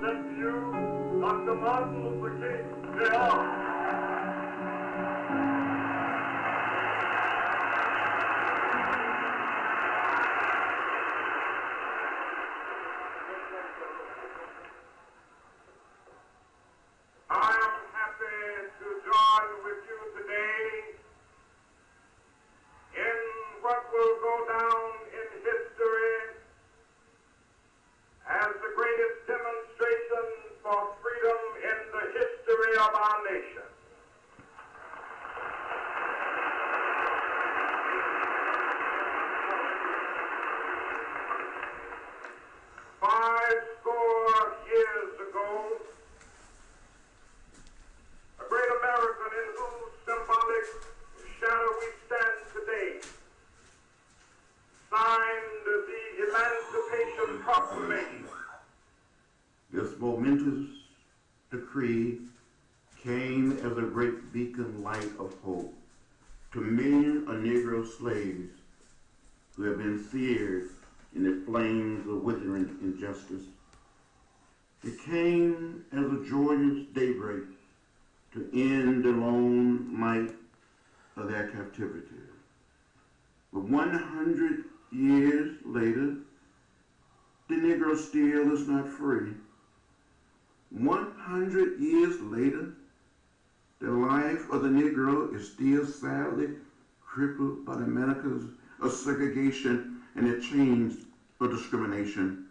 present to you Dr. Martin Luther King, Jr. What will go down in history as the greatest demonstration for freedom in the history of our nation. Years ago, a great American in whose symbolic shadow we stand today signed the Emancipation Proclamation. This momentous decree came as a great beacon light of hope to millions of Negro slaves who have been seared in the flames of withering injustice. It came as a joyous daybreak to end the long night of their captivity. But 100 years later, the Negro still is not free. 100 years later, the life of the Negro is still sadly crippled by the manacles of segregation and the chains of discrimination.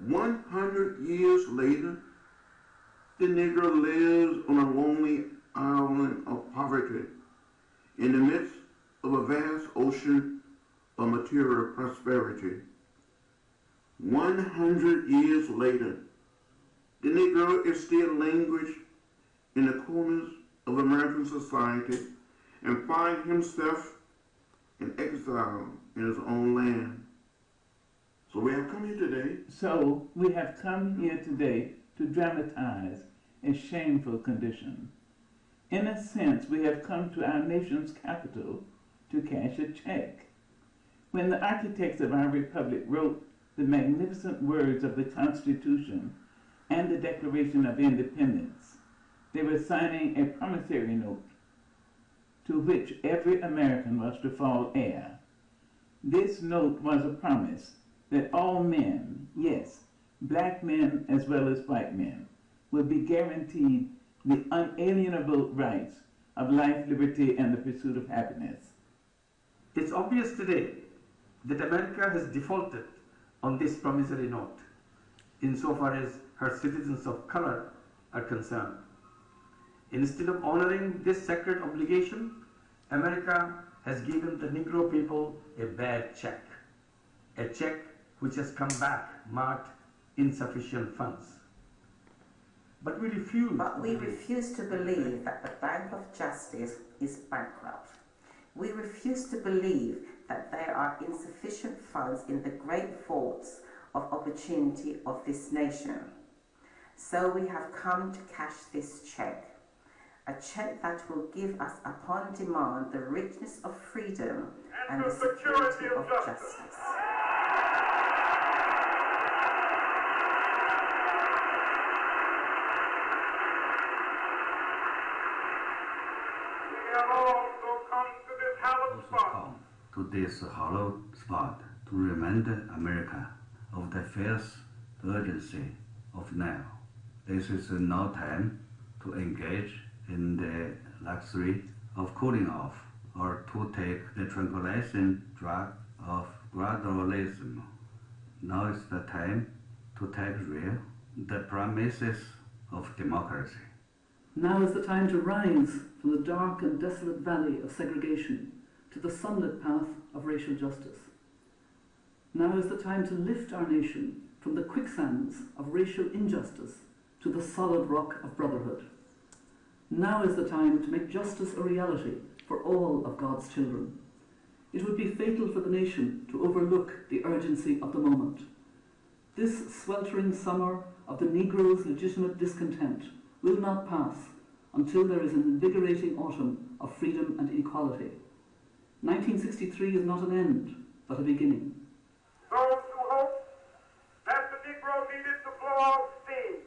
100 years later, the Negro lives on a lonely island of poverty in the midst of a vast ocean of material prosperity. 100 years later, the Negro is still languished in the corners of American society and finds himself in exile in his own land. So we have come here today. So we have come here today to dramatize a shameful condition. In a sense, we have come to our nation's capital to cash a check. When the architects of our republic wrote the magnificent words of the Constitution and the Declaration of Independence, they were signing a promissory note to which every American was to fall heir. This note was a promise that all men, yes, black men as well as white men, will be guaranteed the unalienable rights of life, liberty, and the pursuit of happiness. It's obvious today that America has defaulted on this promissory note insofar as her citizens of color are concerned. Instead of honoring this sacred obligation, America has given the Negro people a bad check, a check which has come back marked insufficient funds. But we refuse to believe that the Bank of Justice is bankrupt. We refuse to believe that there are insufficient funds in the great vaults of opportunity of this nation. So we have come to cash this check, a check that will give us upon demand the richness of freedom and the security of justice. To this hallowed spot to remind America of the fierce urgency of now. This is no time to engage in the luxury of cooling off or to take the tranquilizing drug of gradualism. Now is the time to take real the promises of democracy. Now is the time to rise from the dark and desolate valley of segregation to the sunlit path of racial justice. Now is the time to lift our nation from the quicksands of racial injustice to the solid rock of brotherhood. Now is the time to make justice a reality for all of God's children. It would be fatal for the nation to overlook the urgency of the moment. This sweltering summer of the Negro's legitimate discontent will not pass until there is an invigorating autumn of freedom and equality. 1963 is not an end, but a beginning. Those who hope that the Negro needed to blow off steam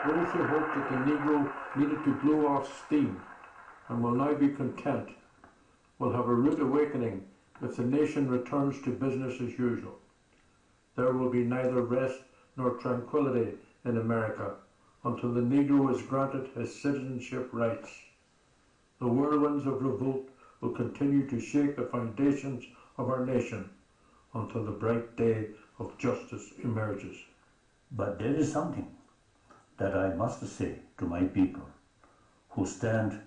Those who hoped that the Negro needed to blow off steam and will now be content will have a rude awakening if the nation returns to business as usual. There will be neither rest nor tranquility in America until the Negro is granted his citizenship rights. The whirlwinds of revolt will continue to shake the foundations of our nation until the bright day of justice emerges. But there is something that I must say to my people who stand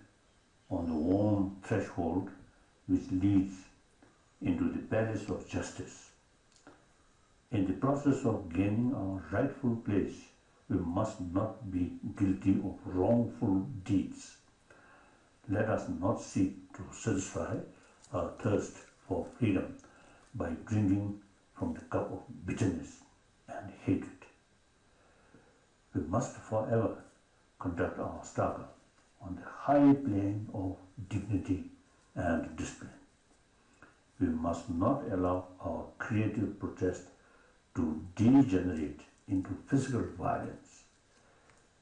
on the warm threshold which leads into the palace of justice. In the process of gaining our rightful place, we must not be guilty of wrongful deeds. Let us not seek to satisfy our thirst for freedom by drinking from the cup of bitterness and hatred. We must forever conduct our struggle on the high plane of dignity and discipline. We must not allow our creative protest to degenerate into physical violence.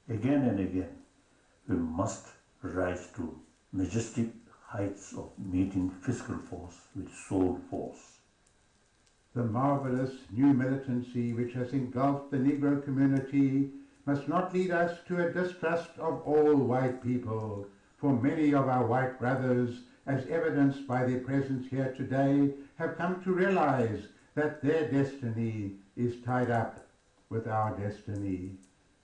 Again and again, we must rise to majestic heights of meeting physical force with soul force. The marvelous new militancy which has engulfed the Negro community must not lead us to a distrust of all white people, for many of our white brothers, as evidenced by their presence here today, have come to realize that their destiny is tied up with our destiny.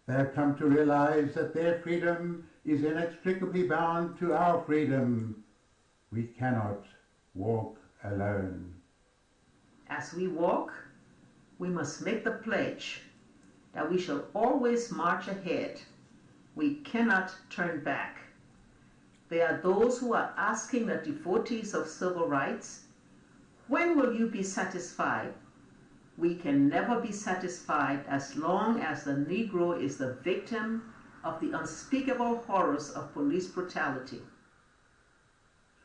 They have come to realize that their freedom is inextricably bound to our freedom. We cannot walk alone. As we walk, we must make the pledge that we shall always march ahead. We cannot turn back. There are those who are asking the devotees of civil rights, when will you be satisfied? We can never be satisfied as long as the Negro is the victim of the unspeakable horrors of police brutality.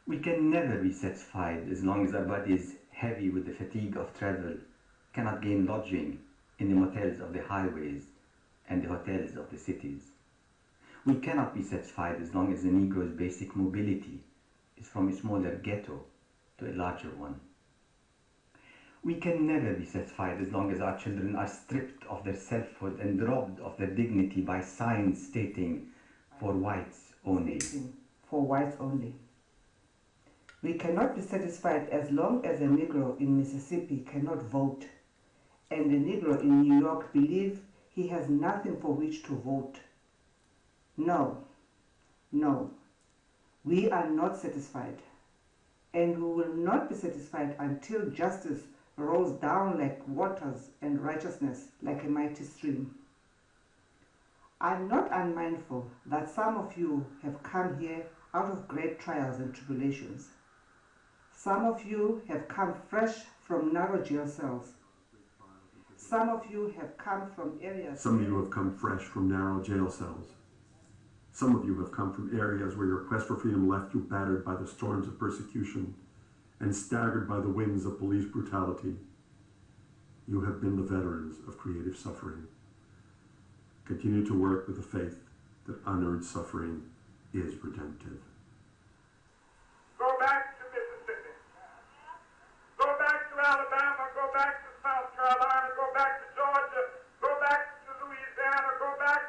We can never be satisfied as long as our body is heavy with the fatigue of travel, cannot gain lodging in the motels of the highways and the hotels of the cities. We cannot be satisfied as long as the Negro's basic mobility is from a smaller ghetto to a larger one. We can never be satisfied as long as our children are stripped of their selfhood and robbed of their dignity by signs stating, "For whites only." For whites only. We cannot be satisfied as long as a Negro in Mississippi cannot vote, and a Negro in New York believes he has nothing for which to vote. No, no, we are not satisfied, and we will not be satisfied until justice rolls down like waters and righteousness like a mighty stream. I'm not unmindful that some of you have come here out of great trials and tribulations. Some of you have come fresh from narrow jail cells. Some of you have come from areas... Some of you have come fresh from narrow jail cells. Some of you have come from areas where your quest for freedom left you battered by the storms of persecution and staggered by the winds of police brutality. You have been the veterans of creative suffering. Continue to work with the faith that unearned suffering is redemptive. Go back to Mississippi. Go back to Alabama. Go back to South Carolina. Go back to Georgia. Go back to Louisiana. Go back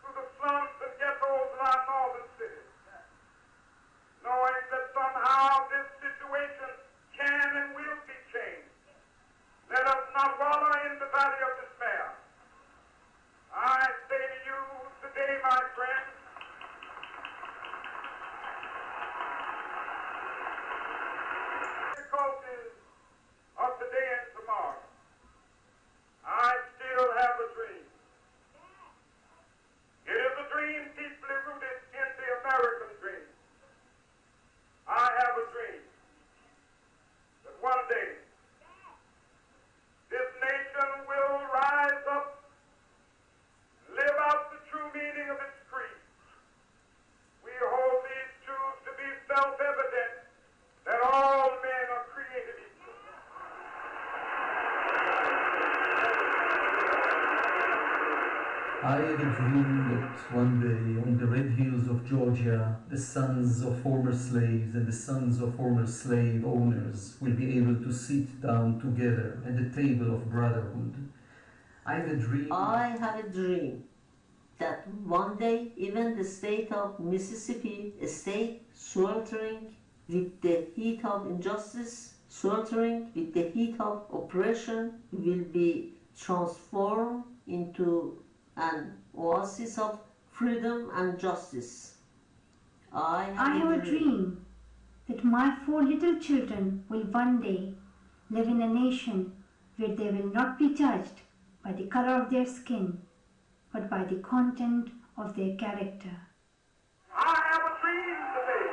to the slums and ghettos of our northern cities. Knowing that somehow this situation can and will be changed. Let us not wallow in the valley of despair. I say to you today, my friends, have a dream that one day on the red hills of Georgia, the sons of former slaves and the sons of former slave owners will be able to sit down together at the table of brotherhood. I have a dream. I have a dream that one day even the state of Mississippi, a state sweltering with the heat of injustice, sweltering with the heat of oppression, will be transformed into an oasis of freedom and justice. I have a dream that my 4 little children will one day live in a nation where they will not be judged by the color of their skin, but by the content of their character. I have a dream today.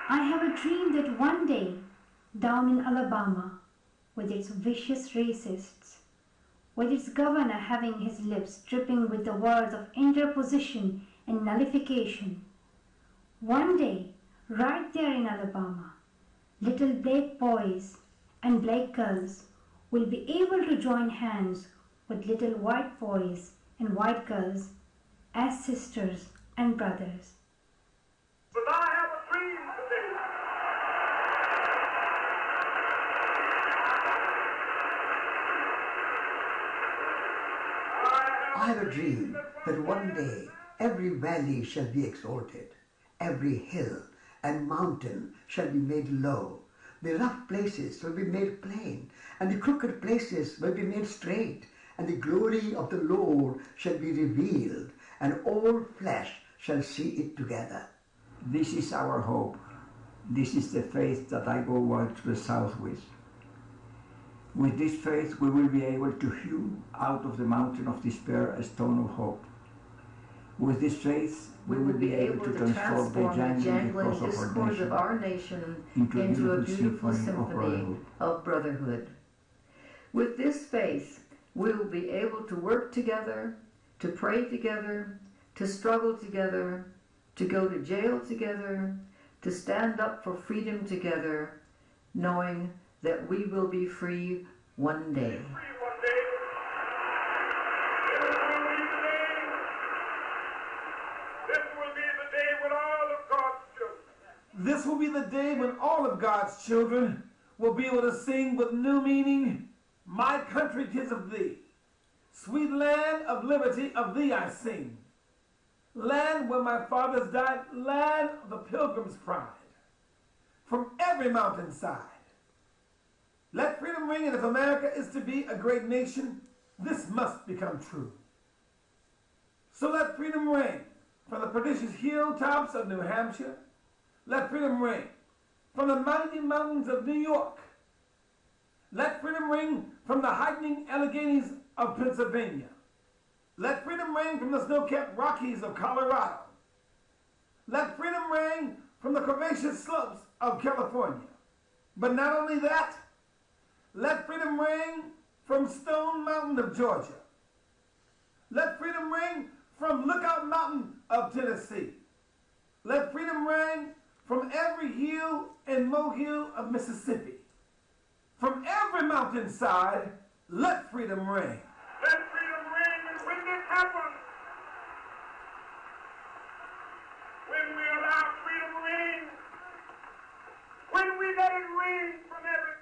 I have a dream that one day, down in Alabama, with its vicious racists, with its governor having his lips dripping with the words of interposition and nullification, one day, right there in Alabama, little black boys and black girls will be able to join hands with little white boys and white girls as sisters and brothers. But I have a dream today. I have a dream that one day every valley shall be exalted, every hill and mountain shall be made low. The rough places will be made plain, and the crooked places will be made straight, and the glory of the Lord shall be revealed, and all flesh shall see it together. This is our hope. This is the faith that I go out to the south with. With this faith we will be able to hew out of the mountain of despair a stone of hope. With this faith we will be able to transform the jangling discord of our nation into a beautiful symphony of brotherhood. With this faith we will be able to work together, to pray together, to struggle together, to go to jail together, to stand up for freedom together, knowing that we will be free one day. This will be the day when all of God's children will be able to sing with new meaning, "My country 'tis of thee. Sweet land of liberty, of thee I sing. Land where my fathers died, land of the pilgrim's pride. From every mountainside. Let freedom ring, and if America is to be a great nation, this must become true. So let freedom ring from the prodigious hilltops of New Hampshire. Let freedom ring from the mighty mountains of New York. Let freedom ring from the heightening Alleghenies of Pennsylvania. Let freedom ring from the snow-capped Rockies of Colorado. Let freedom ring from the curvaceous slopes of California. But not only that, let freedom ring from Stone Mountain of Georgia. Let freedom ring from Lookout Mountain of Tennessee. Let freedom ring from every hill and molehill of Mississippi. From every mountainside, let freedom ring. Let freedom ring, and when this happens, when we allow freedom ring, when we let it ring from every